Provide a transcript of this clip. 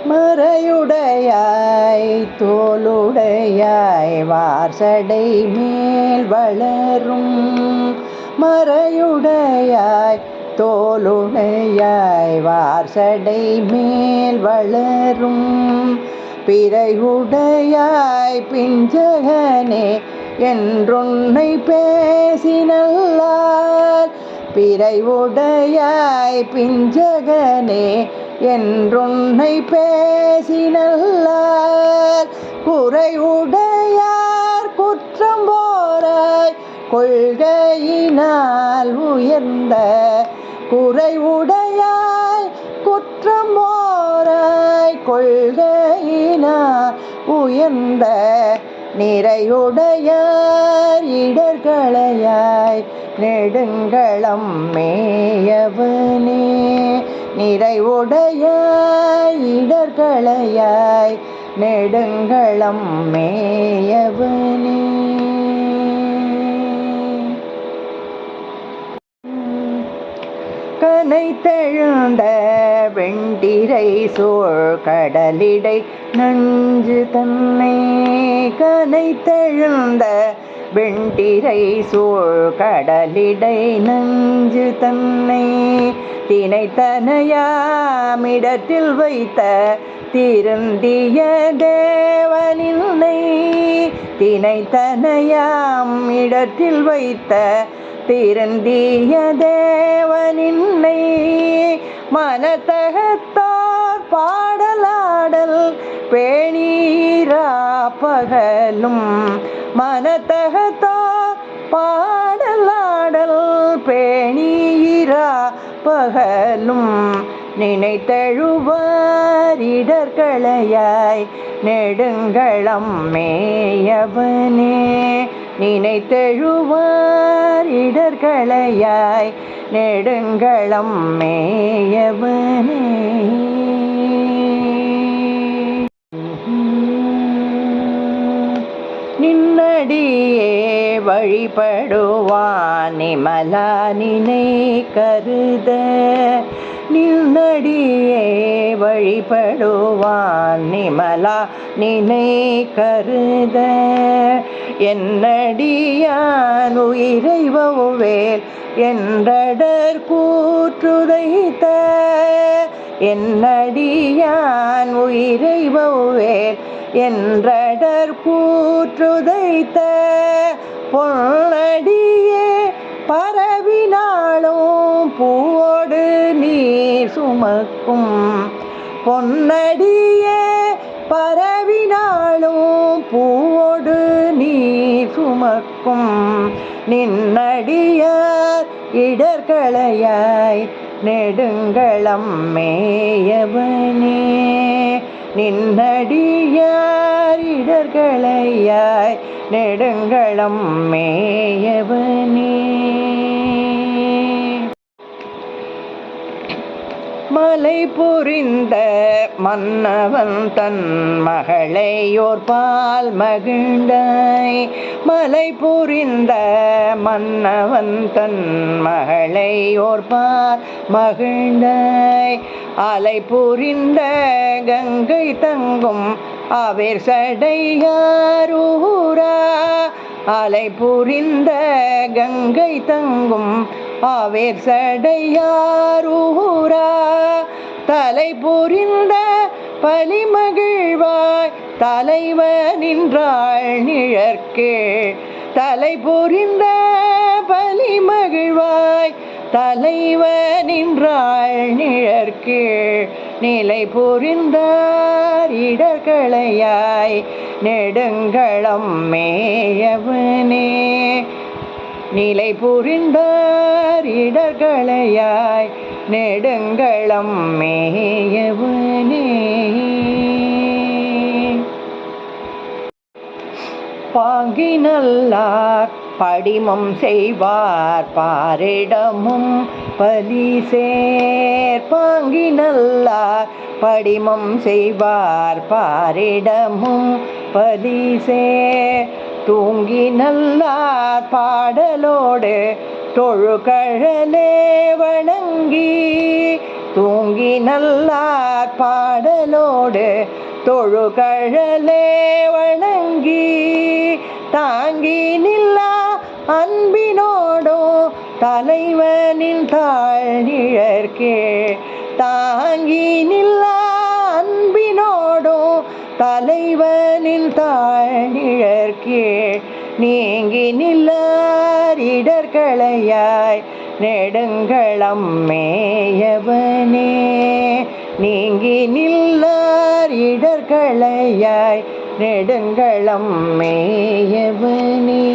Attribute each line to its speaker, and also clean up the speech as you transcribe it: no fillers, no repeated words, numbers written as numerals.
Speaker 1: மறையுடையாய் தோளுடையாய் வார்சடை மேல் வளரும் மறையுடையாய் தோளுடையாய் வார்சடை மேல் வளரும் பிறையுடையாய் பிஞ்சகனே என்றுன்னை பேசினல்லார் பிறையுடையாய் பிஞ்சகனே என்றுன்னை பேசினல்லார் குறையுடையார் குற்றம் போராய் கொள்கையினால் உயர்ந்த குறைவுடையாய் குற்றம் போராய் கொள்கையினால் உயர்ந்த நிறையுடையார் இடர்களையாய் நெடுங்களம் மேயவனே நிறைவுடையாய் இடர்களையாய் நெடுங்களம் மேயவனே கனைத்தெழுந்த வெண்டிரை சோழ் கடலிடை நஞ்சு தன்னை கனைத்தெழுந்த வெண்டிரை சோழ் கடலிடை நஞ்சு தன்னை தினைத்தனையாமிடத்தில் வைத்த திருந்திய தேவனின்னை தினைத்தனையாமிடத்தில் வைத்த திருந்திய தேவனின்னை மனத்தகத்தார் பாடலாடல் பேணீரா பகலும் மனத்தகத்தார் பாடலாடல் பேணீரா பகலும் நினைத்தழுவார் இடர்களையாய் நெடுங்களம் மேயவனே நினைத்தழுவார் இடர்களையாய் நெடுங்களம் மேயவனே நின்னடியே வழிபடுவான் நிமலா நினை கருத நின்னடியே வழிபடுவான் நிமலா நினை கருத என்னடியான் உயிரை வௌவேல் என்றடர் கூற்றுதைத்த என்னடியான் உயிரை வௌவேல் என்றடர் கூற்றுதைத்த பொன்னடியே பரவினாலும் பூவோடு நீர் சுமக்கும் பொன்னடியே பரவினாலும் பூவோடு நீர் சுமக்கும் நின்னடியார் இடர்களையாய் நெடுங்களம் மேயவனே நின்னடியார் இடர்களையாய் நெடுங்களம் மேயவனே மலை புரிந்த மன்னவன் தன் மகளையோர் பால் மகிழ்ந்தாய் மலை புரிந்த மன்னவன் தன் மகளையோர் பால் மகிழ்ந்தாய் அலை புரிந்த கங்கை தங்கும் அவேர் சடையாரூரா அலை புரிந்த கங்கை தங்கும் அவேர் சடையாரூரா தலை புரிந்த பலிமகிழ்வாய் தலைவனின்றாள் நிழற்கீழ் தலை புரிந்த பலிமகிழ்வாய் தலைவனின்றாள் நிழற்கீழ் நிலை புரிந்தார் இடர்களையாய் நெடுங்களம் மேயவனே நிலை புரிந்தார் இடர்களையாய் நெடுங்களம் மேயவனே பாங்கினல்லார் படிமம் செய்வார் பாரிடமும் பலிசேர் பாங்கினல்லார் படிமம் செய்வார் பாரிடமும் பலிசேர் தூங்கி நல்லார் பாடலோடு தொழுகழலே வணங்கி தூங்கி நல்லார் பாடலோடு தொழுகழலே வணங்கி தாங்கி நில்லா அன்பினோடோ தலைவனின் தாழ்நிழற்கே தாங்கி நில்லா அன்பினோடோ தலைவனின் தாழ்நிழற்கே நீங்கி நில்லார் இடர்களையாய் நெடுங்களம் மேயவனே நீங்கி நில்லார் இடர்களையாய் நெடுங்களம் மேயவனே.